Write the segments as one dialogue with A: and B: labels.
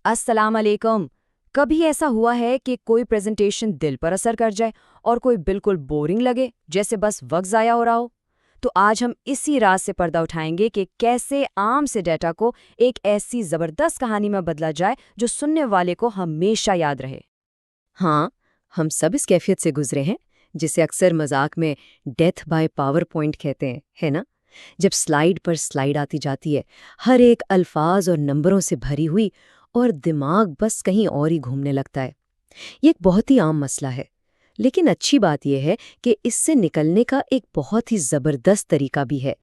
A: अस्सलाम वालेकुम। कभी ऐसा हुआ है कि कोई प्रेजेंटेशन दिल पर असर कर जाए और कोई बिल्कुल बोरिंग लगे, जैसे बस वक्त ज़ाया हो रहा हो? तो आज हम इसी राज से पर्दा उठाएंगे कि कैसे आम से डेटा को एक ऐसी ज़बरदस्त कहानी में बदला जाए जो सुनने वाले को हमेशा याद रहे।
B: हाँ, हम सब इस कैफियत से गुजरे हैं, जिसे अक्सर मजाक में डेथ बाय पावर पॉइंट कहते हैं, है ना? जब स्लाइड पर स्लाइड आती जाती है, हर एक अल्फाज और नंबरों से भरी हुई, और दिमाग बस कहीं और ही घूमने लगता है। ये एक बहुत ही आम मसला है, लेकिन अच्छी बात यह है कि इससे निकलने का एक बहुत ही ज़बरदस्त तरीका भी है।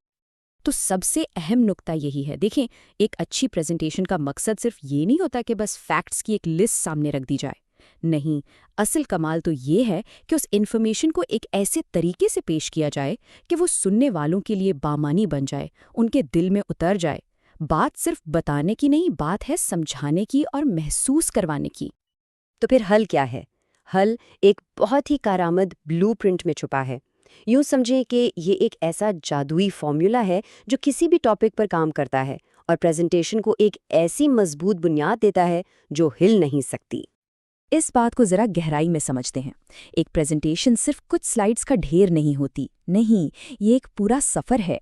C: तो सबसे अहम नुक्ता यही है। देखें, एक अच्छी प्रेजेंटेशन का मकसद सिर्फ ये नहीं होता कि बस फैक्ट्स की एक लिस्ट सामने रख दी जाए। नहीं, असल कमाल तो ये है कि उस इन्फॉर्मेशन को एक ऐसे तरीके से पेश किया जाए कि वो सुनने वालों के लिए बामानी बन जाए, उनके दिल में उतर जाए। बात सिर्फ बताने की नहीं, बात है समझाने की और महसूस करवाने की।
B: तो फिर हल क्या है? हल एक बहुत ही कारआमद ब्लूप्रिंट में छुपा है। यूं समझें कि ये एक ऐसा जादुई फॉर्मूला है जो किसी भी टॉपिक पर काम करता है और प्रेजेंटेशन को एक ऐसी मजबूत बुनियाद देता है जो हिल नहीं सकती।
C: इस बात को जरा गहराई में समझते हैं। एक प्रेजेंटेशन सिर्फ कुछ स्लाइड्स का ढेर नहीं होती। नहीं, ये एक पूरा सफ़र है।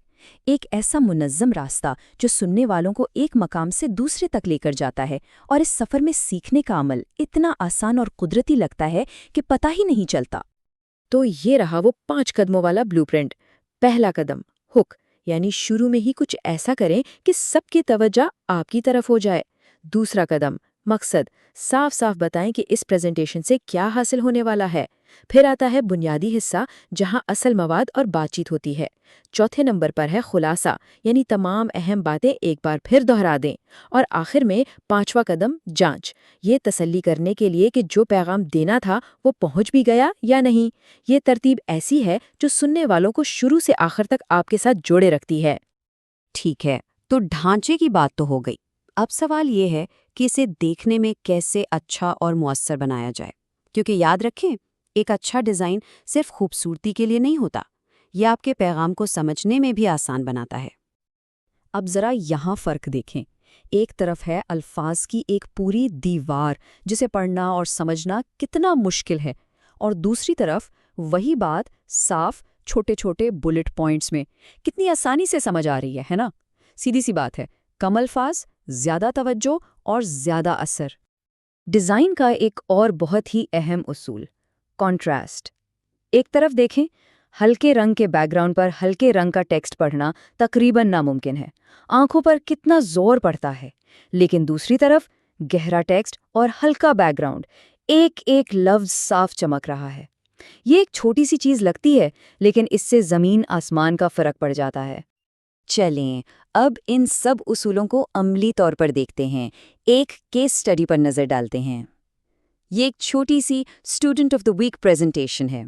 C: एक ऐसा मुनज़्ज़म रास्ता जो सुनने वालों को एक मकाम से दूसरे तक लेकर जाता है, और इस सफ़र में सीखने का अमल इतना आसान और कुदरती लगता है कि पता ही नहीं चलता।
B: तो ये रहा वो 5 कदमों वाला ब्लूप्रिंट। पहला कदम, हुक, यानी शुरू में ही कुछ ऐसा करें कि सबकी तवज्जो आपकी तरफ हो जाए। दूसरा कदम, मकसद, साफ साफ बताएं कि इस प्रेजेंटेशन से क्या हासिल होने वाला है। फिर आता है बुनियादी हिस्सा, जहां असल मवाद और बातचीत होती है। चौथे नंबर पर है खुलासा, यानी तमाम अहम बातें एक बार फिर दोहरा दें। और आखिर में 5वां कदम, जांच, ये तसल्ली करने के लिए कि जो पैगाम देना था वो पहुंच भी गया या नहीं। ये तरतीब ऐसी है जो सुनने वालों को शुरू से आखिर तक आपके साथ जोड़े रखती है।
A: ठीक है, तो ढांचे की बात तो हो गई। अब सवाल ये है कि इसे देखने में कैसे अच्छा और मुअस्सर बनाया जाए, क्योंकि याद रखें, एक अच्छा डिज़ाइन सिर्फ खूबसूरती के लिए नहीं होता, ये आपके पैगाम को समझने में भी आसान बनाता है। अब ज़रा यहाँ फ़र्क देखें। एक तरफ है अल्फाज की एक पूरी दीवार जिसे पढ़ना और समझना कितना मुश्किल है, और दूसरी तरफ वही बात साफ छोटे छोटे बुलेट पॉइंट्स में कितनी आसानी से समझ आ रही है ना? सीधी सी बात है, कम अल्फाज, ज़्यादा तवज्जो और ज़्यादा असर।
B: डिज़ाइन का एक और बहुत ही अहम उसूल, कॉन्ट्रास्ट। एक तरफ देखें, हल्के रंग के बैकग्राउंड पर हल्के रंग का टेक्स्ट पढ़ना तकरीबन नामुमकिन है, आंखों पर कितना जोर पड़ता है। लेकिन दूसरी तरफ गहरा टेक्स्ट और हल्का बैकग्राउंड, एक एक लफ्ज साफ चमक रहा है। ये एक छोटी सी चीज लगती है, लेकिन इससे जमीन आसमान का फर्क पड़ जाता है।
A: चलें, अब इन सब उसूलों को अमली तौर पर देखते हैं, एक केस स्टडी पर नज़र डालते हैं। ये एक छोटी सी student of the week presentation है।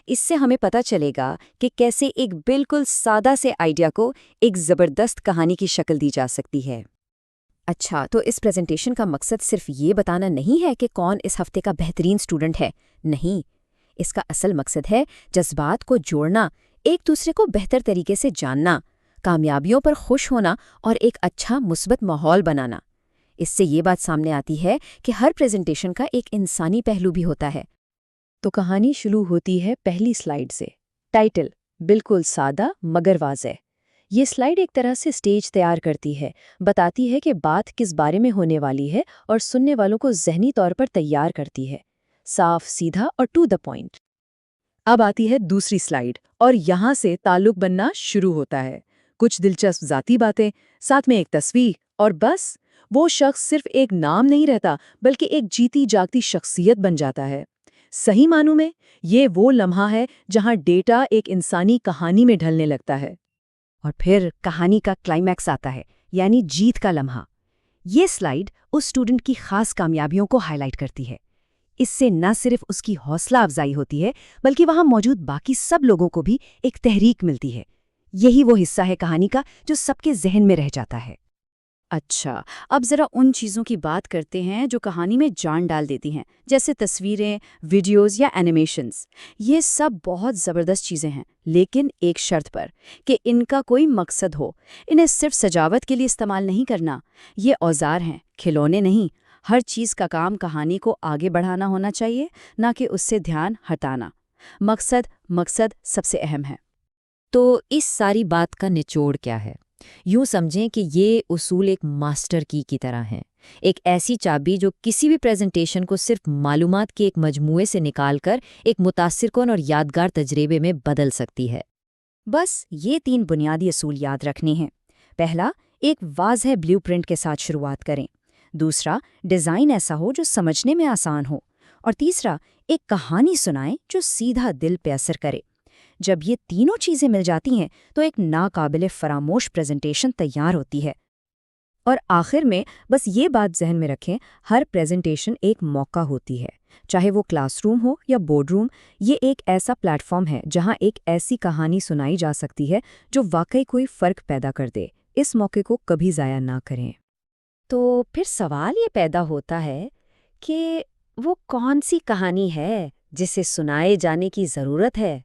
A: इससे हमें पता चलेगा कि कैसे एक बिल्कुल सादा से आइडिया को एक ज़बरदस्त कहानी की शक्ल दी जा सकती है।
C: अच्छा, तो इस प्रेजेंटेशन का मकसद सिर्फ ये बताना नहीं है कि कौन इस हफ्ते का बेहतरीन स्टूडेंट है। नहीं, इसका असल मकसद है जज्बात को जोड़ना, एक दूसरे को बेहतर तरीके से जानना, कामयाबियों पर खुश होना और एक अच्छा मुस्बत माहौल बनाना। इससे ये बात सामने आती है कि हर प्रेजेंटेशन का एक इंसानी पहलू भी होता है।
B: तो कहानी शुरू होती है पहली स्लाइड से। टाइटल बिल्कुल सादा मगर वाज़ेह। ये स्लाइड एक तरह से स्टेज तैयार करती है, बताती है कि बात किस बारे में होने वाली है और सुनने वालों को ज़हनी तौर पर तैयार करती है। साफ, सीधा और टू द पॉइंट। अब आती है दूसरी स्लाइड और यहाँ से ताल्लुक बनना शुरू होता है। कुछ दिलचस्प ज़ाती बातें, साथ में एक तस्वीर, और बस वो शख्स सिर्फ एक नाम नहीं रहता, बल्कि एक जीती जागती शख्सियत बन जाता है। सही मानों में ये वो लम्हा है जहां डेटा एक इंसानी कहानी में ढलने लगता है।
A: और फिर कहानी का क्लाइमैक्स आता है, यानी जीत का लम्हा। ये स्लाइड उस स्टूडेंट की खास कामयाबियों को हाईलाइट करती है। इससे न सिर्फ उसकी हौसला अफजाई होती है, बल्कि वहां मौजूद बाकी सब लोगों को भी एक तहरीक मिलती है। यही वो हिस्सा है कहानी का जो सबके जहन में रह जाता है। अच्छा, अब जरा उन चीज़ों की बात करते हैं जो कहानी में जान डाल देती हैं, जैसे तस्वीरें, वीडियोस या एनिमेशंस। ये सब बहुत ज़बरदस्त चीज़ें हैं, लेकिन एक शर्त पर, कि इनका कोई मकसद हो। इन्हें सिर्फ सजावट के लिए इस्तेमाल नहीं करना। ये औजार हैं, खिलौने नहीं। हर चीज़ का काम कहानी को आगे बढ़ाना होना चाहिए, ना कि उससे ध्यान हटाना। मकसद सबसे अहम है।
B: तो इस सारी बात का निचोड़ क्या है? यूं समझें कि ये उसूल एक मास्टर की तरह हैं, एक ऐसी चाबी जो किसी भी प्रेजेंटेशन को सिर्फ मालूमात के एक मजमूए से निकालकर एक मुतासिरकुन और यादगार तजर्बे में बदल सकती है।
A: बस ये 3 बुनियादी असूल याद रखने हैं। पहला, एक वाज़ेह ब्लूप्रिंट के साथ शुरुआत करें। दूसरा, डिज़ाइन ऐसा हो जो समझने में आसान हो। और तीसरा, एक कहानी सुनाएं जो सीधा दिल पे असर करे। जब ये तीनों चीज़ें मिल जाती हैं तो एक नाकाबिले फरामोश प्रेजेंटेशन तैयार होती है। और आखिर में बस ये बात जहन में रखें, हर प्रेजेंटेशन एक मौका होती है। चाहे वो क्लासरूम हो या बोर्डरूम, ये एक ऐसा प्लेटफॉर्म है जहां एक ऐसी कहानी सुनाई जा सकती है जो वाकई कोई फ़र्क पैदा कर दे। इस मौके को कभी ज़ाया ना करें।
B: तो फिर सवाल ये पैदा होता है कि वो कौन सी कहानी है जिसे सुनाए जाने की ज़रूरत है?